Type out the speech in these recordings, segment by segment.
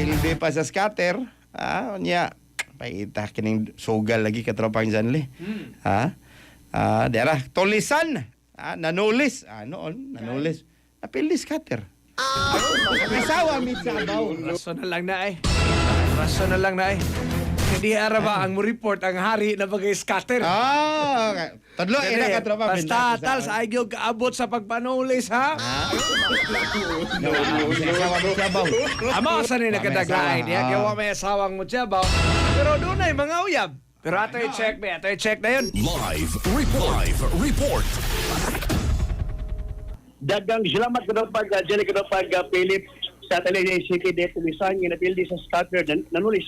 napildi pa sa scatter, niya, paita kining sugal lagi katropang Janli. Dera, tulisan, nanulis, nanulis, napildi scatter. Kasawa mit sa abaw. Rason na lang na eh. Rason na lang na eh. Hindi araba ang mo report ang hari na bagay-scatter. Tadlo, ina ka tropa. Basta, tal, sa ayaw kaabot sa pagpanulis, ha? Kasawa mit sa abaw. Amo, saan yung nakadaglain? Kaya may asawang mo siya ba? Pero doon ay mga uyab. Pero ato i-check na yun. Live report. Dagang salamat ko pag Jelly ko pag Philip sa Talisay City de Tulisan nga napildi sa scatter nanulis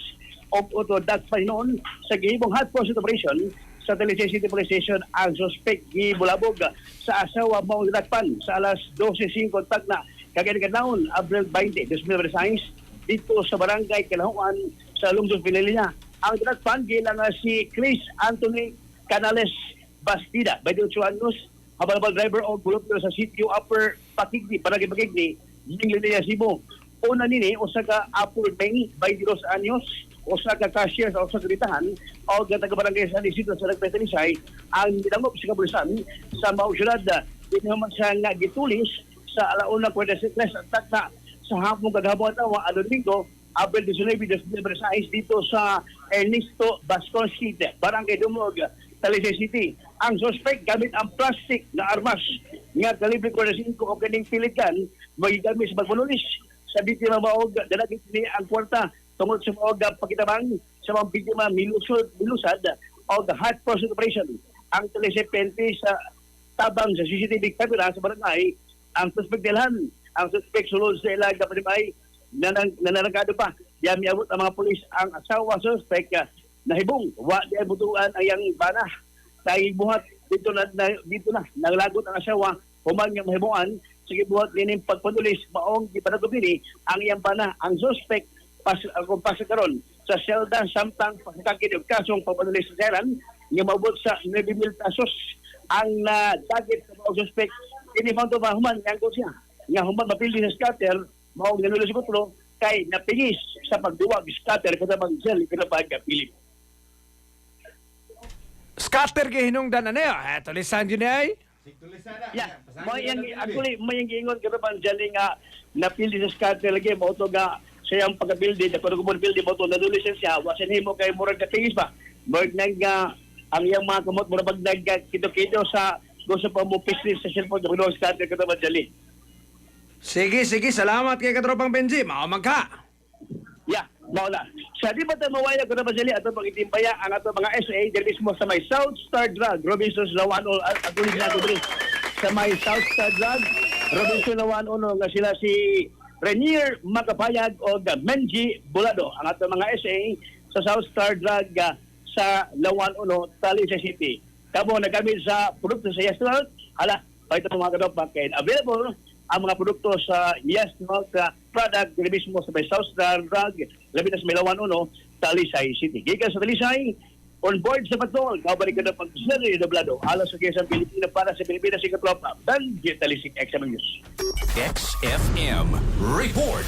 of auto that pa noon sa gihibong hot pursuit operation sa Talisay City Police Station ang suspect gibulabog sa asawa mao gidakpan sa alas 12:05 tagna kagayang April 20, 2026 dito sa barangay Kalahuan sa lungsod Pinilinya. Ang gidakpan gilang si Chris Anthony Canales Bastida, 28 anyos, habal driver o bulupto sa sitio Upper Pakigni, Barangay Pakigni, Linya Cebu. Una nini, usa ka Apple Meng, 22 anyos, usa ka cashier sa usa ka ritahan, o taga-barangay sa Lisito sa Nagpetalisay, ang gidangop sa kapulisan sa mausyudad. Dito naman siya nga gitulis sa alauna 46 at takta sa hapong kagahapon at Domingo, April 19, 2026 dito sa Ernesto Bascon Street, Barangay Dumog, Talisay City. Ang suspect gamit ang plastic na armas nga kalibre 45 o kaning pilikan magigamit sa pagpanulis sa biktima maog dalagit ni ang kwarta tungod sa maog pakitabang sa mga biktima milusad o hot pursuit operation. Ang Talisay Pente sa tabang sa CCTV camera sa barangay ang suspect dilhan. Ang suspect sulod sa ilang kapanimay nananagado pa. Diyan miabot ang mga pulis ang asawa suspect nahibong wa di ay butuan ayang bana kay buhat dito na naglagot ang asawa human nga mahibungan sige buhat nining pagpanulis maong gipadagop nini ang iyang bana ang suspect kung pasakaron sa selda samtang pagkakid og kasong pagpanulis sa seran nga maabot sa 9,000 pesos ang dagit sa mga suspect ini fanto ba human nga ko siya nga human mapildi sa scatter maong nanulis ko tulo kay napingis sa pagduwag scatter katabang Jelly kinapag Philip. Scatter kay hinungdan na niya. Tulisan yun ay. Yeah, may giingon ka pa Jelly nga napildi sa scatter lagi mo to nga sayang pagka-building ako ko building mo to nadulis siya wasin himo kay murag kapingis ba murag nga ang iyang mga kamot murag pag nagkito-kito sa gusto pa mo business sa cellphone ko scatter ka pa Jelly. Sige, salamat kay katropang Benji. Maamag ka. Yeah, mauna. Sa di ba tayo mawaya ko na ba Jelly ato pag itimpaya ang ato mga SA dito mismo sa may South Star Drug Robinson's Lawan at tulis na ko dito sa may South Star Drug Robinson Lawan nga sila si Renier Makapayag o Menji Bulado ang ato mga SA sa South Star Drug sa Lawan Talisay City. Kamo nagamit sa produkto sa Yesnalt hala pa ito mga kadop kay available ang mga produkto sa Yesnalt product dito mismo sa may South Star Drug labi na sa Milawan Talisay City. Gikan sa Talisay, on board sa patrol, kabalik ka na pag-seri doblado alas sa Quezon, Pilipinas para sa Pilipinas, Ikatropa, dan Talisay XM News. XFM Report.